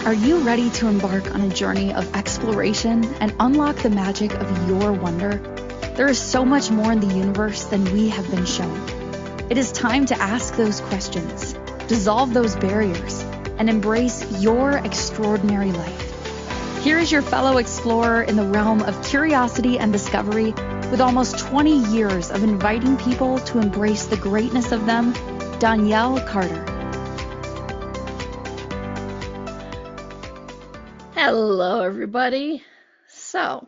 Are you ready to embark on a journey of exploration and unlock the magic of your wonder? There is so much more in the universe than we have been shown. It is time to ask those questions, dissolve those barriers, and embrace your extraordinary life. Here is your fellow explorer in the realm of curiosity and discovery, with almost 20 years of inviting people to embrace the greatness of them, Donnielle Carter. Hello, everybody. So,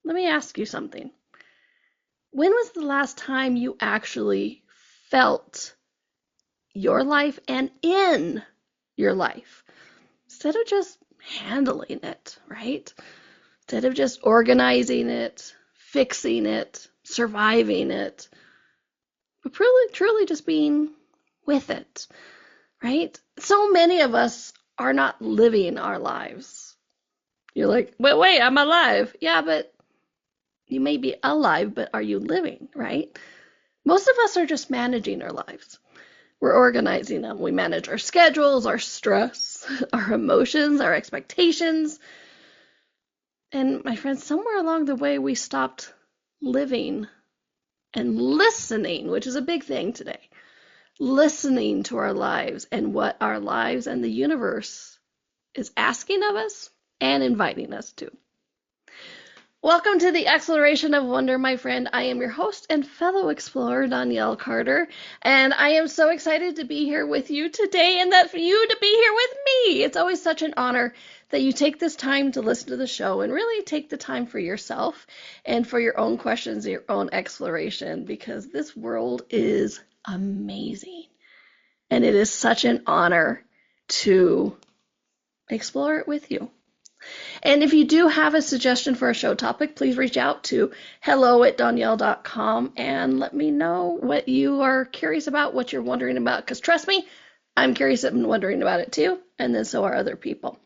let me ask you something. When was the last time you actually felt your life and in your life? Instead of just handling it, right? Instead of just organizing it, fixing it, surviving it, but truly just being with it, right? So many of us are not living our lives. You're like, but wait, I'm alive. Yeah, but you may be alive, but are you living, right? Most of us are just managing our lives. We're organizing them. We manage our schedules, our stress, our emotions, our expectations. And my friends, somewhere along the way, we stopped living and listening, which is a big thing today. Listening to our lives and what our lives and the universe is asking of us and inviting us to. Welcome to the Exploration of Wonder, my friend. I am your host and fellow explorer, Donnielle Carter, and I am so excited to be here with you today and that for you to be here with me. It's always such an honor that you take this time to listen to the show and really take the time for yourself and for your own questions, your own exploration, because this world is amazing. And it is such an honor to explore it with you. And if you do have a suggestion for a show topic, please reach out to hello@donnielle.com and let me know what you are curious about, what you're wondering about, because trust me, I'm curious and wondering about it too, and then so are other people.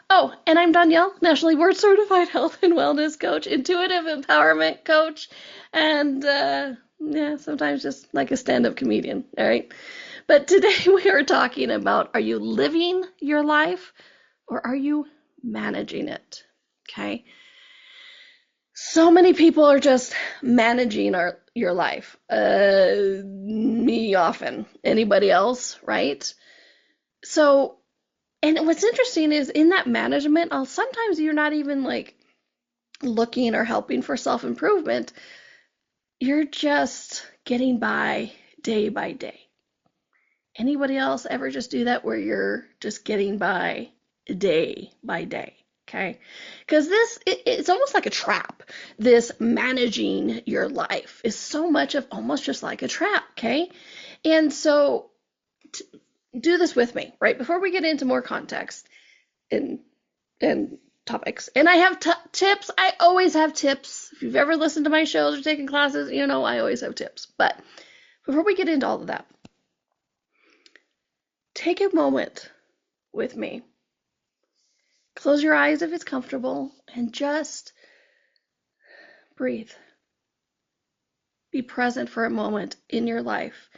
Oh, and I'm Donnielle, nationally board certified health and wellness coach, intuitive empowerment coach, and sometimes just like a stand-up comedian, all right? But today we are talking about, are you living your life or are you managing it? Okay. So many people are just managing your life. Me often. Anybody else, right? So, and what's interesting is in that management, sometimes you're not even like looking or helping for self-improvement. You're just getting by day by day. Anybody else ever just do that where you're just getting by day by day? Okay, because it's almost like a trap. This managing your life is so much of almost just like a trap. Okay, and so do this with me, right? Before we get into more context and topics, and I have tips. I always have tips. If you've ever listened to my shows or taken classes, you know I always have tips. But before we get into all of that, take a moment with me. Close your eyes if it's comfortable and just breathe. Be present for a moment in your life,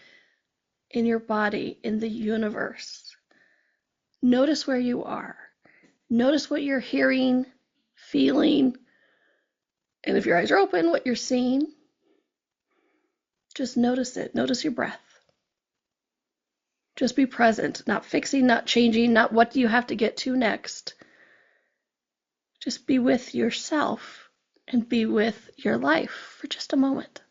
in your body, in the universe. Notice where you are. Notice what you're hearing, feeling, and if your eyes are open, what you're seeing. Just notice it. Notice your breath. Just be present, not fixing, not changing, not what do you have to get to next. Just be with yourself and be with your life for just a moment.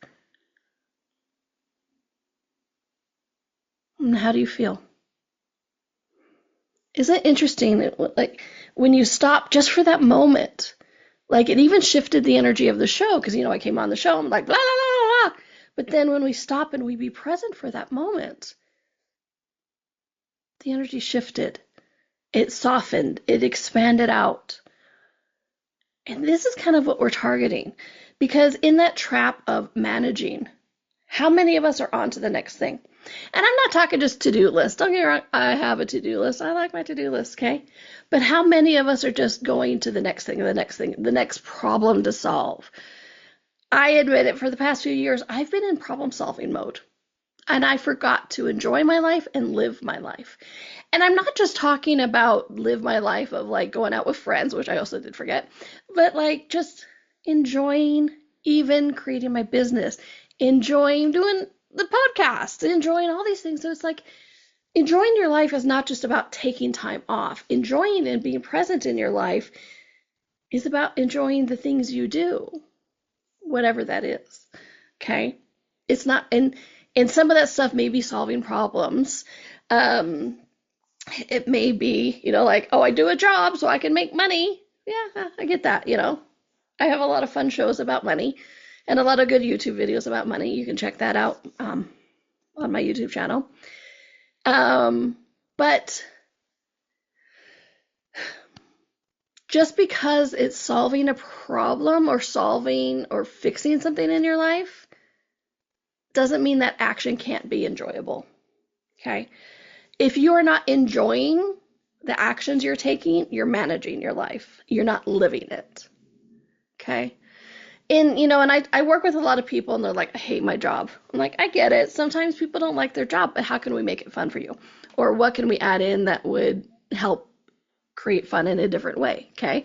And how do you feel? Isn't it interesting, like when you stop just for that moment, like it even shifted the energy of the show, because I came on the show, I'm like blah, blah, blah, blah. But then when we stop and we be present for that moment, the energy shifted. It softened. It expanded out. And this is kind of what we're targeting, because in that trap of managing, how many of us are on to the next thing? And I'm not talking just to-do list. Don't get me wrong, I have a to-do list. I like my to-do list, okay? But how many of us are just going to the next thing, the next problem to solve? I admit it, for the past few years, I've been in problem-solving mode. And I forgot to enjoy my life and live my life. And I'm not just talking about live my life of like going out with friends, which I also did forget, but like just enjoying even creating my business, enjoying doing the podcast, enjoying all these things. So it's like enjoying your life is not just about taking time off. Enjoying and being present in your life is about enjoying the things you do, whatever that is. Okay? It's not, and some of that stuff may be solving problems. It may be, like, oh, I do a job so I can make money. Yeah, I get that, I have a lot of fun shows about money and a lot of good YouTube videos about money. You can check that out on my YouTube channel. But just because it's solving a problem or solving or fixing something in your life doesn't mean that action can't be enjoyable. Okay? If you are not enjoying the actions you're taking, you're managing your life. You're not living it. Okay? And, and I work with a lot of people and they're like, I hate my job. I'm like, I get it. Sometimes people don't like their job, but how can we make it fun for you? Or what can we add in that would help create fun in a different way? Okay?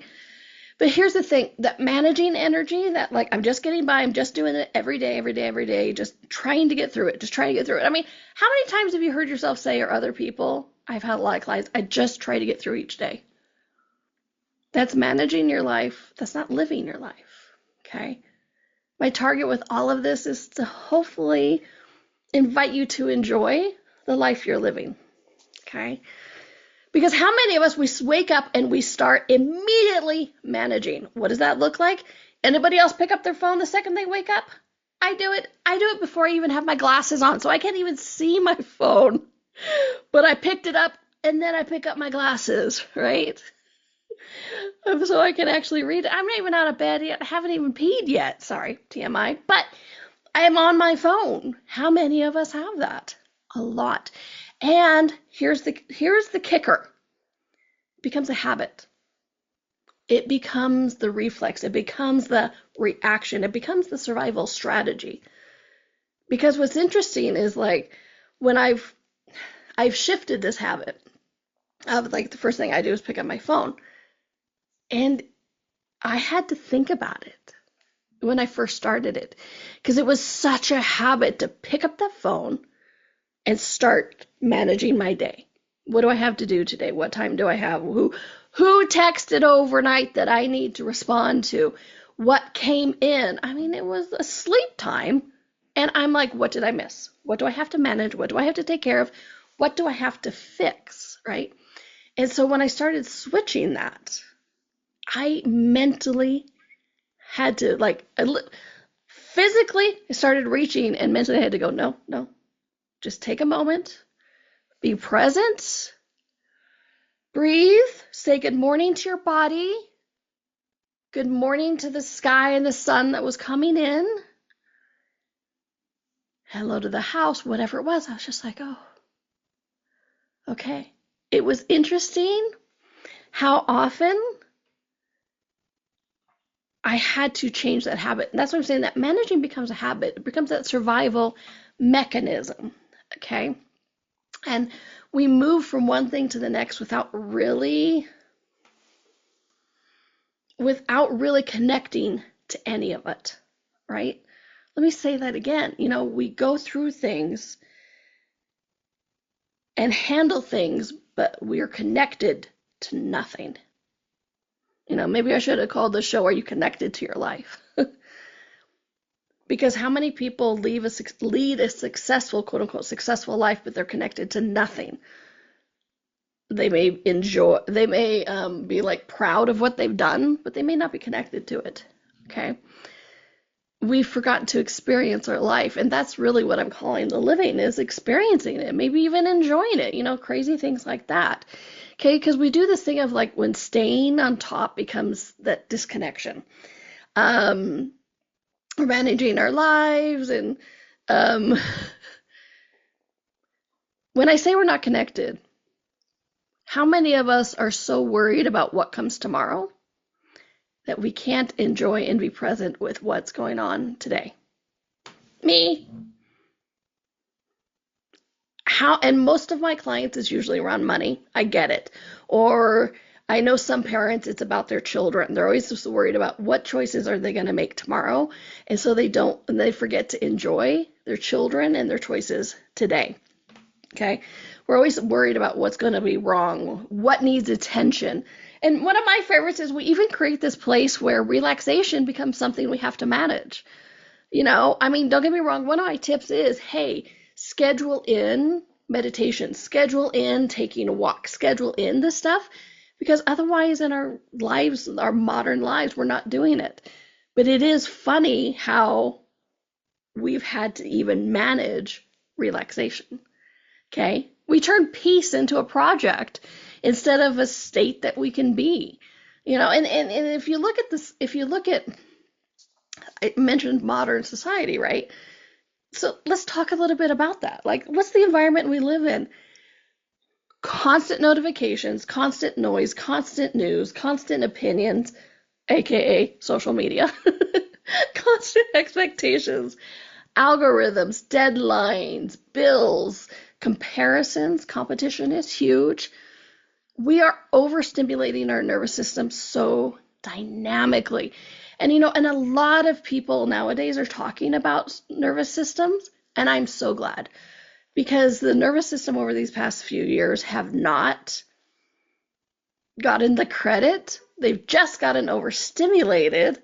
But here's the thing, that managing energy, that like, I'm just getting by, I'm just doing it every day, just trying to get through it, I mean, how many times have you heard yourself say, or other people, I've had a lot of clients, I just try to get through each day. That's managing your life. That's not living your life. Okay? My target with all of this is to hopefully invite you to enjoy the life you're living. Okay? Because how many of us, we wake up and we start immediately managing? What does that look like? Anybody else pick up their phone the second they wake up? I do it before I even have my glasses on, so I can't even see my phone. But I picked it up and then I pick up my glasses, right? So I can actually read it. I'm not even out of bed yet. I haven't even peed yet. Sorry, TMI. But I am on my phone. How many of us have that? A lot. And here's the kicker. It becomes a habit. It becomes the reflex. It becomes the reaction. It becomes the survival strategy. Because what's interesting is like when I've shifted this habit of like the first thing I do is pick up my phone. And I had to think about it when I first started it because it was such a habit to pick up the phone and start managing my day. What do I have to do today? What time do I have? Who texted overnight that I need to respond to? What came in? I mean, it was a sleep time. And I'm like, what did I miss? What do I have to manage? What do I have to take care of? What do I have to fix? Right? And so when I started switching that, I mentally had to physically I started reaching and mentally I had to go, no, just take a moment, be present, breathe, say good morning to your body, good morning to the sky and the sun that was coming in, hello to the house, whatever it was. I was just like, oh, okay. It was interesting how often I had to change that habit. And that's what I'm saying, that managing becomes a habit. It becomes that survival mechanism, okay? And we move from one thing to the next without really connecting to any of it, right? Let me say that again. We go through things and handle things, but we are connected to nothing. Maybe I should have called the show, Are You Connected to Your Life? Because how many people lead a successful, quote unquote, successful life, but they're connected to nothing? They may be like proud of what they've done, but they may not be connected to it. Okay. We've forgotten to experience our life. And that's really what I'm calling the living, is experiencing it, maybe even enjoying it, crazy things like that. Okay. Because we do this thing of like when staying on top becomes that disconnection. We're managing our lives. And when I say we're not connected, how many of us are so worried about what comes tomorrow that we can't enjoy and be present with what's going on today? Me. and most of my clients is usually around money. I get it. Or I know some parents, it's about their children. They're always just worried about what choices are they going to make tomorrow. And so they forget to enjoy their children and their choices today. Okay. We're always worried about what's going to be wrong, what needs attention. And one of my favorites is we even create this place where relaxation becomes something we have to manage. I mean, don't get me wrong. One of my tips is, hey, schedule in meditation, schedule in taking a walk, schedule in this stuff, because otherwise in our lives, our modern lives, we're not doing it. But it is funny how we've had to even manage relaxation. Okay? We turn peace into a project instead of a state that we can be. And if you look at this, I mentioned modern society, right? So let's talk a little bit about that. Like, what's the environment we live in? Constant notifications, constant noise, constant news, constant opinions, aka social media, constant expectations, algorithms, deadlines, bills, comparisons. Competition is huge. We are overstimulating our nervous system so dynamically. And and a lot of people nowadays are talking about nervous systems, and I'm so glad, because the nervous system over these past few years have not gotten the credit. They've just gotten overstimulated.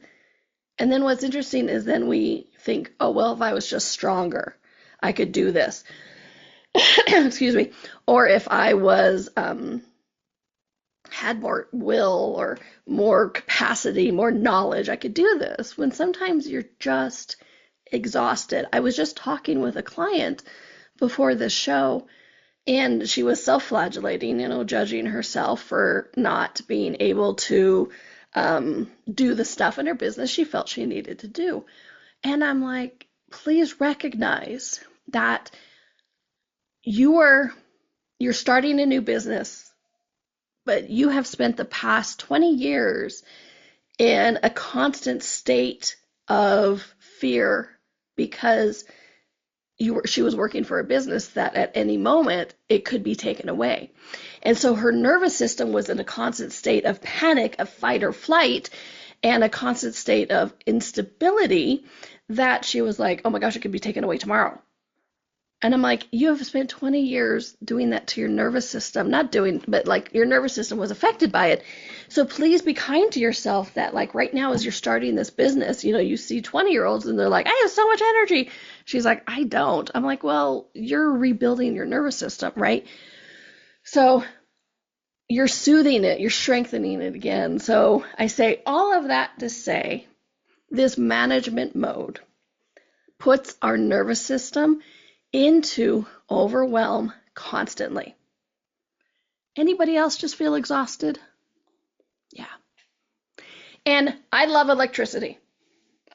And then what's interesting is then we think, oh, well, if I was just stronger, I could do this. Excuse me. Or if I was had more will or more capacity, more knowledge, I could do this. When sometimes you're just exhausted. I was just talking with a client before this show, and she was self-flagellating, judging herself for not being able to do the stuff in her business she felt she needed to do. And I'm like, please recognize that you're starting a new business, but you have spent the past 20 years in a constant state of fear because she was working for a business that at any moment it could be taken away. And so her nervous system was in a constant state of panic, of fight or flight, and a constant state of instability that she was like, oh my gosh, it could be taken away tomorrow. And I'm like, you have spent 20 years doing that to your nervous system. But like your nervous system was affected by it. So please be kind to yourself that like right now as you're starting this business, you see 20-year-olds and they're like, I have so much energy. She's like, I don't. I'm like, well, you're rebuilding your nervous system, right? So you're soothing it, you're strengthening it again. So I say all of that to say this management mode puts our nervous system into overwhelm constantly. Anybody else just feel exhausted? Yeah. And I love electricity.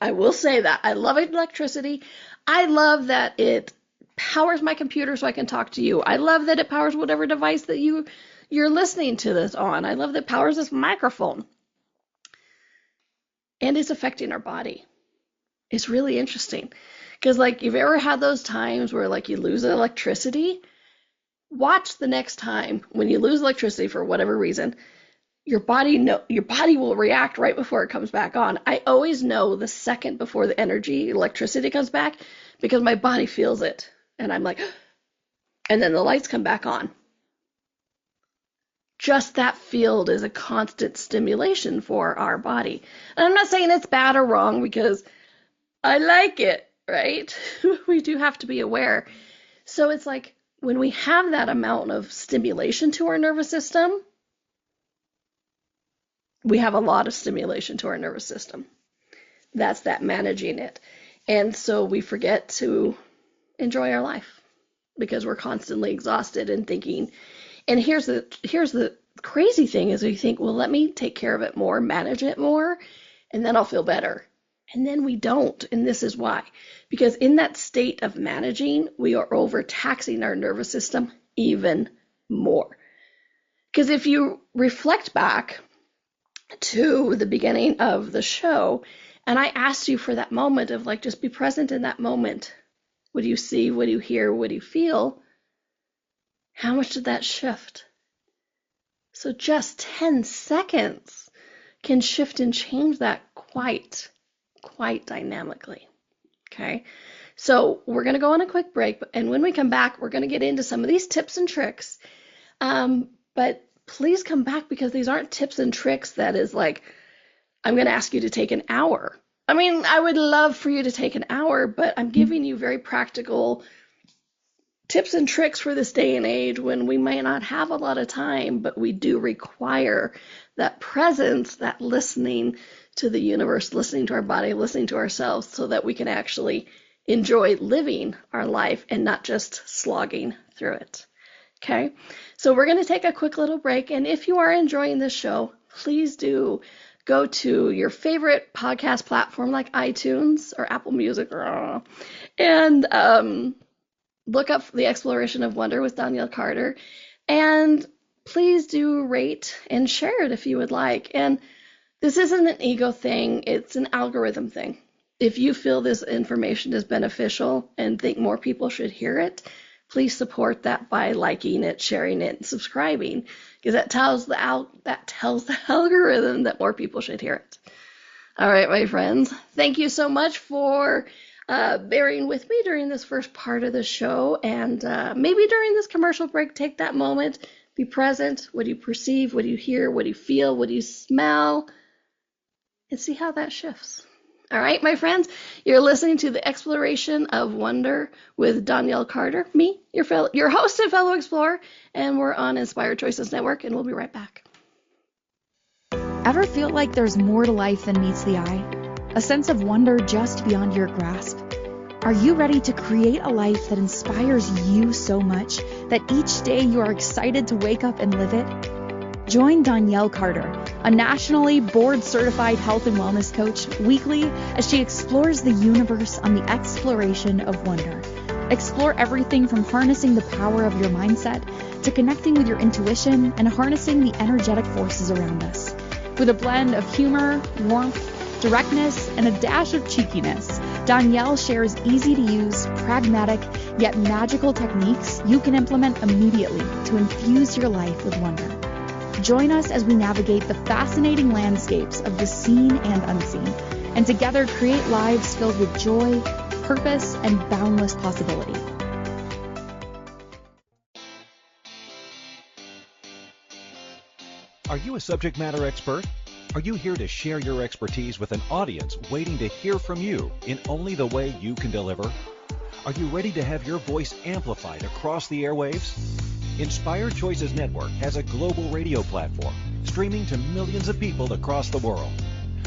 I will say that. I love electricity. I love that it powers my computer so I can talk to you. I love that it powers whatever device that you're listening to this on. I love that it powers this microphone. And it's affecting our body. It's really interesting. Because like you've ever had those times where like you lose electricity, watch the next time when you lose electricity for whatever reason, your body will react right before it comes back on. I always know the second before the electricity comes back because my body feels it. And I'm like, and then the lights come back on. Just that field is a constant stimulation for our body. And I'm not saying it's bad or wrong because I like it. Right? We do have to be aware. So it's like when we have that amount of stimulation to our nervous system, we have a lot of stimulation to our nervous system. That's that managing it. And so we forget to enjoy our life because we're constantly exhausted and thinking. And here's the crazy thing is we think, well, let me take care of it more, manage it more, and then I'll feel better. And then we don't. And this is why. Because in that state of managing, we are overtaxing our nervous system even more. Because if you reflect back to the beginning of the show, and I asked you for that moment of like, just be present in that moment. What do you see? What do you hear? What do you feel? How much did that shift? So just 10 seconds can shift and change that quite dynamically. Okay, so we're going to go on a quick break, and when we come back, we're going to get into some of these tips and tricks. But please come back, because these aren't tips and tricks that is like, I'm going to ask you to take an hour. I mean, I would love for you to take an hour, but I'm giving you very practical tips and tricks for this day and age when we may not have a lot of time, but we do require that presence, that listening to the universe, listening to our body, listening to ourselves, so that we can actually enjoy living our life and not just slogging through it. Okay, so we're going to take a quick little break, and if you are enjoying this show, please do go to your favorite podcast platform like iTunes or Apple Music, and look up The Exploration of Wonder with Donnielle Carter, and please do rate and share it if you would like. And this isn't an ego thing, it's an algorithm thing. If you feel this information is beneficial and think more people should hear it, please support that by liking it, sharing it, and subscribing, because that tells the algorithm that more people should hear it. All right, my friends, thank you so much for bearing with me during this first part of the show, and maybe during this commercial break, take that moment, be present. What do you perceive? What do you hear? What do you feel? What do you smell? And see how that shifts. All right, my friends, you're listening to The Exploration of Wonder with Donnielle Carter, me, your host and fellow explorer, and we're on Inspired Choices Network, and we'll be right back. Ever feel like there's more to life than meets the eye? A sense of wonder just beyond your grasp? Are you ready to create a life that inspires you so much that each day you are excited to wake up and live it? Join Donnielle Carter, a nationally board-certified health and wellness coach, weekly as she explores the universe on the exploration of wonder. Explore everything from harnessing the power of your mindset to connecting with your intuition and harnessing the energetic forces around us. With a blend of humor, warmth, directness, and a dash of cheekiness, Donnielle shares easy-to-use, pragmatic, yet magical techniques you can implement immediately to infuse your life with wonder. Join us as we navigate the fascinating landscapes of the seen and unseen, and together create lives filled with joy, purpose, and boundless possibility. Are you a subject matter expert? Are you here to share your expertise with an audience waiting to hear from you in only the way you can deliver? Are you ready to have your voice amplified across the airwaves? Inspired Choices Network has a global radio platform streaming to millions of people across the world.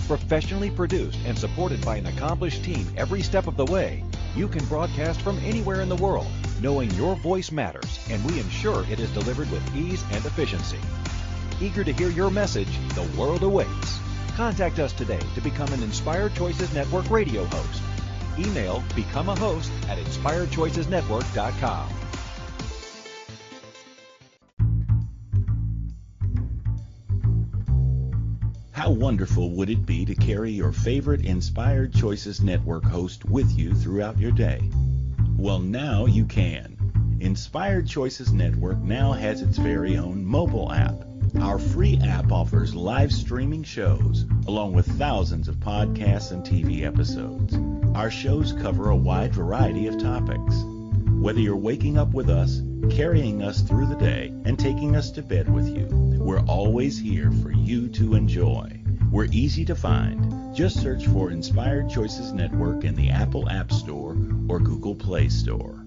Professionally produced and supported by an accomplished team every step of the way, you can broadcast from anywhere in the world, knowing your voice matters, and we ensure it is delivered with ease and efficiency. Eager to hear your message, the world awaits. Contact us today to become an Inspired Choices Network radio host. Email becomeahost@inspiredchoicesnetwork.com. How wonderful would it be to carry your favorite Inspired Choices Network host with you throughout your day? Well, now you can. Inspired Choices Network now has its very own mobile app. Our free app offers live streaming shows, along with thousands of podcasts and TV episodes. Our shows cover a wide variety of topics. Whether you're waking up with us, carrying us through the day, and taking us to bed with you, we're always here for you to enjoy. We're easy to find. Just search for Inspired Choices Network in the Apple App Store or Google Play Store.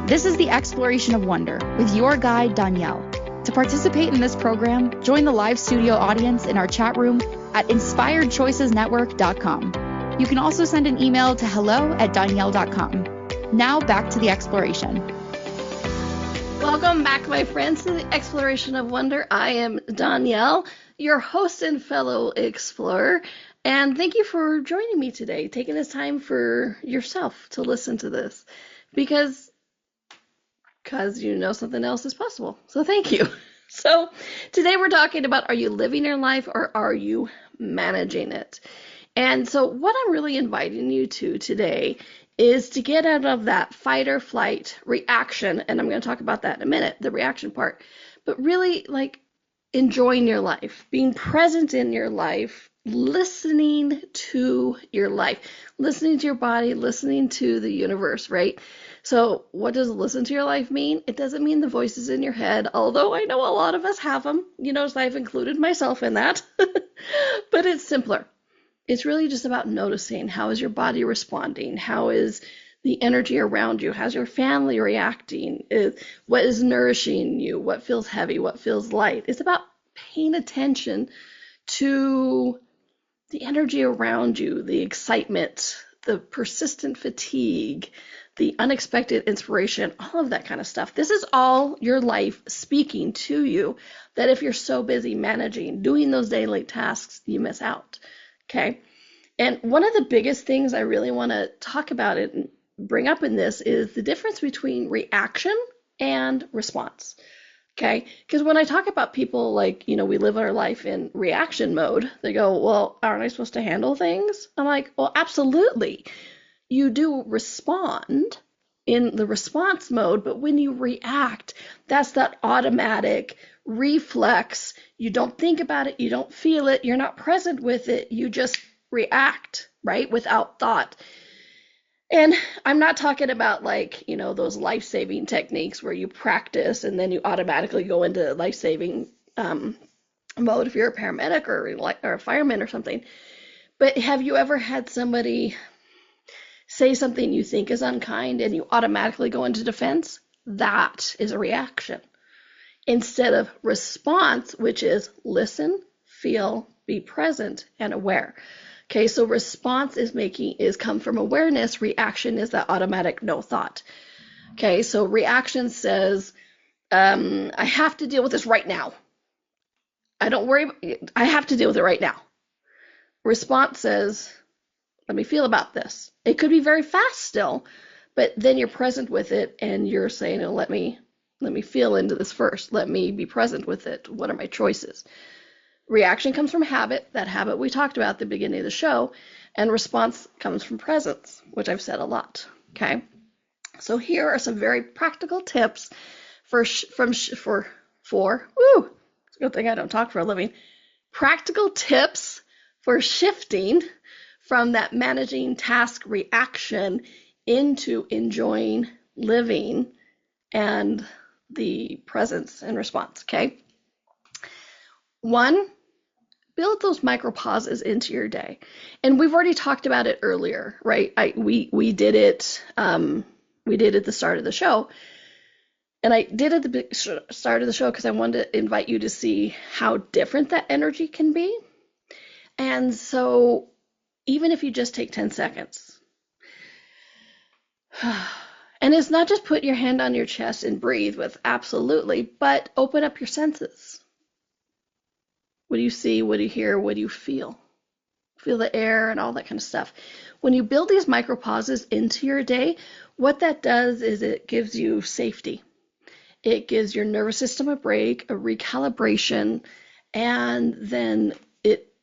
This is The Exploration of Wonder with your guide, Donnielle. To participate in this program, join the live studio audience in our chat room at inspiredchoicesnetwork.com. You can also send an email to hello@donnielle.com. Now back to the exploration. Welcome back, my friends, to The Exploration of Wonder. I am Donnielle, your host and fellow explorer, and thank you for joining me today, taking this time for yourself to listen to this, because you know something else is possible. So thank you. So today we're talking about, are you living your life or are you managing it? And so what I'm really inviting you to today is to get out of that fight or flight reaction. And I'm going to talk about that in a minute, the reaction part, but really like enjoying your life, being present in your life, listening to your life, listening to your body, listening to the universe, right? So what does listen to your life mean? It doesn't mean the voices in your head, although I know a lot of us have them. You notice I've included myself in that, but it's simpler. It's really just about noticing, how is your body responding? How is the energy around you? How's your family reacting? What is nourishing you? What feels heavy? What feels light? It's about paying attention to the energy around you, the excitement, the persistent fatigue, the unexpected inspiration, all of that kind of stuff. This is all your life speaking to you, that if you're so busy managing, doing those daily tasks, you miss out. Okay. And one of the biggest things I really want to talk about and bring up in this is the difference between reaction and response. Okay. Because when I talk about people like, we live our life in reaction mode, they go, well, aren't I supposed to handle things? I'm like, well, absolutely. You do respond in the response mode, but when you react, that's that automatic reflex. You don't think about it, you don't feel it, you're not present with it, you just react, right? Without thought. And I'm not talking about like, those life-saving techniques where you practice and then you automatically go into life-saving mode if you're a paramedic or a fireman or something. But have you ever had somebody say something you think is unkind and you automatically go into defense? That is a reaction. Instead of response, which is listen, feel, be present, and aware. Okay, so response is come from awareness. Reaction is that automatic no thought. Okay, so reaction says, I have to deal with this right now. I have to deal with it right now. Response says, let me feel about this. It could be very fast still, but then you're present with it and you're saying, let me feel into this first. Let me be present with it. What are my choices? Reaction comes from habit, that habit we talked about at the beginning of the show, and response comes from presence, which I've said a lot. Okay, so here are some very practical tips it's a good thing I don't talk for a living. Practical tips for shifting from that managing task reaction into enjoying living and the presence and response. Okay. 1, build those micro pauses into your day. And we've already talked about it earlier, right? We did it at the start of the show. And I did at the start of the show because I wanted to invite you to see how different that energy can be. And so even if you just take 10 seconds, and it's not just put your hand on your chest and breathe with absolutely, but open up your senses. What do you see? What do you hear? What do you feel? Feel the air and all that kind of stuff. When you build these micro pauses into your day, what that does is it gives you safety. It gives your nervous system a break, a recalibration, and then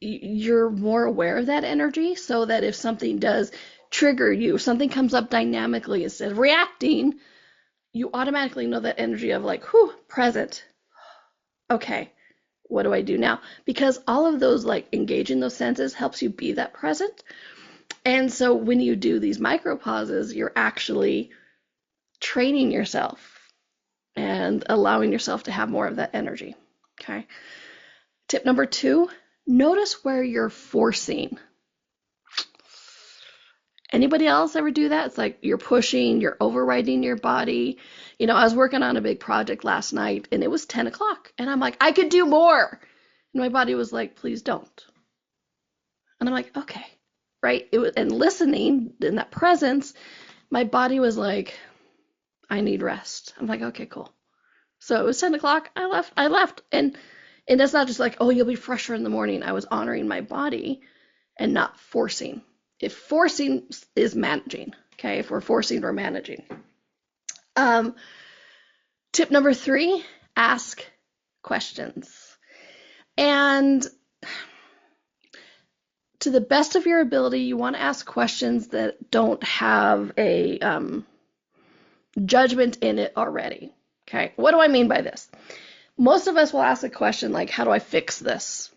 you're more aware of that energy, so that if something does trigger you, something comes up dynamically, instead of reacting, you automatically know that energy of like, present. Okay. What do I do now? Because all of those, like engaging those senses, helps you be that present. And so when you do these micro pauses, you're actually training yourself and allowing yourself to have more of that energy. Okay. Tip number 2, notice where you're forcing. Anybody else ever do that? It's like you're pushing, you're overriding your body. I was working on a big project last night and it was 10 o'clock and I'm like, I could do more. And my body was like, please don't. And I'm like, okay, right? And listening in that presence, my body was like, I need rest. I'm like, okay, cool. So it was 10 o'clock. I left. And it's not just like, oh, you'll be fresher in the morning. I was honoring my body and not forcing. If forcing is managing, okay? If we're forcing, we're managing. Tip number 3, ask questions. And to the best of your ability, you want to ask questions that don't have a judgment in it already. Okay, what do I mean by this? Most of us will ask a question like, how do I fix this?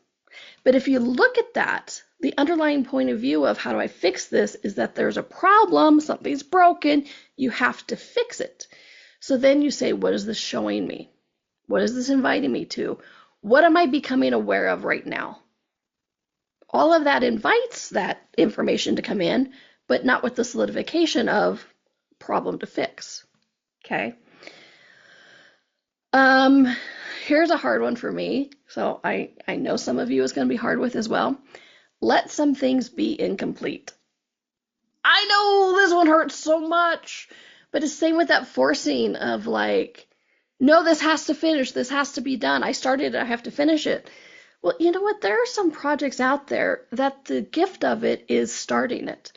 But if you look at that, the underlying point of view of how do I fix this is that there's a problem, something's broken, you have to fix it. So then you say, what is this showing me? What is this inviting me to? What am I becoming aware of right now? All of that invites that information to come in, but not with the solidification of problem to fix. Okay. Here's a hard one for me. So I know some of you is going to be hard with as well. Let some things be incomplete. I know this one hurts so much, but it's the same with that forcing of like, no, this has to finish. This has to be done. I started it. I have to finish it. Well, you know what? There are some projects out there that the gift of it is starting it.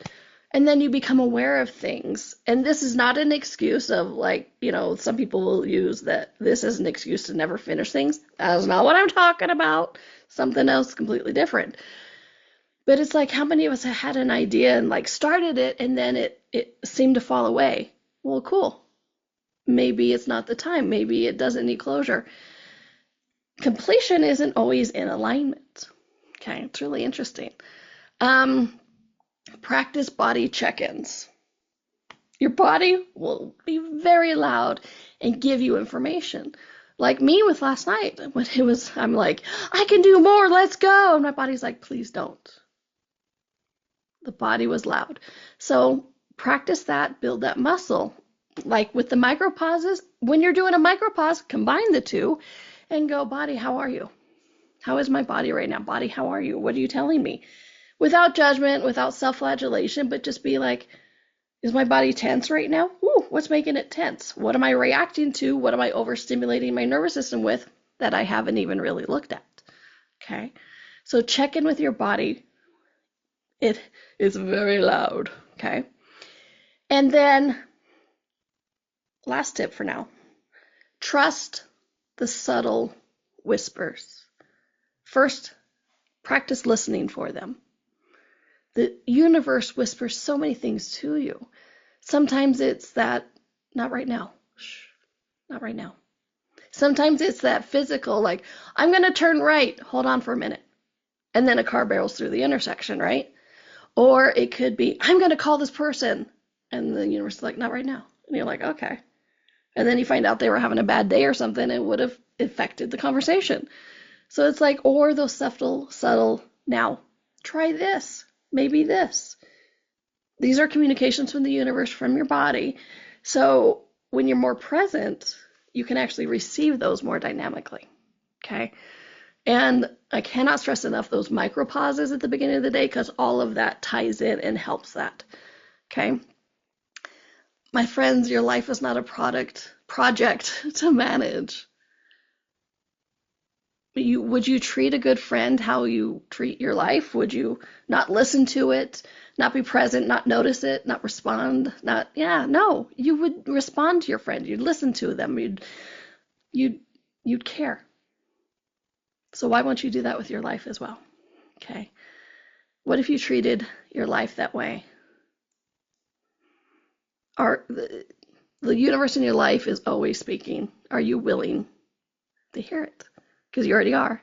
And then you become aware of things. And this is not an excuse of like, you know, some people will use that this is an excuse to never finish things. That is not what I'm talking about. Something else completely different. But it's like, how many of us had an idea and like started it and then it seemed to fall away? Well, cool. Maybe it's not the time. Maybe it doesn't need closure. Completion isn't always in alignment. Okay, it's really interesting. Practice body check-ins. Your body will be very loud and give you information. Like me with last night, when I'm like, I can do more, let's go. And my body's like, please don't. The body was loud. So practice that, build that muscle. Like with the micro pauses, when you're doing a micro pause, combine the two and go, body, how are you? How is my body right now? Body, how are you? What are you telling me? Without judgment, without self-flagellation, but just be like, is my body tense right now? Ooh, what's making it tense? What am I reacting to? What am I overstimulating my nervous system with that I haven't even really looked at? Okay, so check in with your body. It is very loud, okay? And then, last tip for now, trust the subtle whispers. First, practice listening for them. The universe whispers so many things to you. Sometimes it's that, not right now. Shh, not right now. Sometimes it's that physical, like, I'm going to turn right. Hold on for a minute. And then a car barrels through the intersection, right? Or it could be, I'm going to call this person. And the universe is like, not right now. And you're like, okay. And then you find out they were having a bad day or something, it would have affected the conversation. So it's like, or those subtle, now, try this, maybe this. These are communications from the universe, from your body. So when you're more present, you can actually receive those more dynamically, okay? And I cannot stress enough those micro pauses at the beginning of the day, because all of that ties in and helps that, okay? My friends, your life is not a project to manage. Would you treat a good friend how you treat your life? Would you not listen to it, not be present, not notice it, not respond? No. You would respond to your friend. You'd listen to them. You'd care. So why won't you do that with your life as well? Okay. What if you treated your life that way? The universe in your life is always speaking. Are you willing to hear it? Because you already are.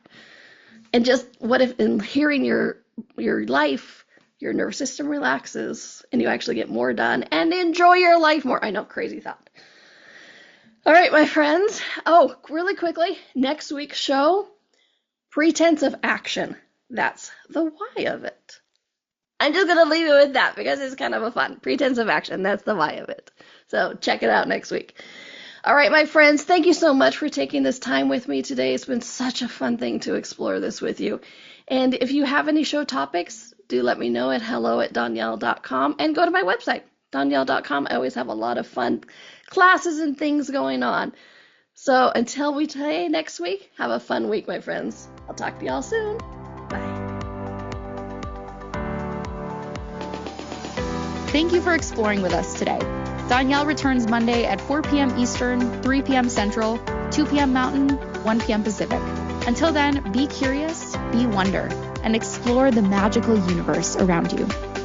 And just what if in hearing your life, your nervous system relaxes and you actually get more done and enjoy your life more? I know, crazy thought. All right, my friends. Oh, really quickly, next week's show, pretense of action. That's the why of it. I'm just going to leave it with that because it's kind of a fun pretense of action. That's the why of it. So check it out next week. All right, my friends, thank you so much for taking this time with me today. It's been such a fun thing to explore this with you. And if you have any show topics, do let me know at hello@donnielle.com and go to my website, donnielle.com. I always have a lot of fun classes and things going on. So until we play next week, have a fun week, my friends. I'll talk to y'all soon. Bye. Thank you for exploring with us today. Donnielle returns Monday at 4 p.m. Eastern, 3 p.m. Central, 2 p.m. Mountain, 1 p.m. Pacific. Until then, be curious, be wonder. and explore the magical universe around you.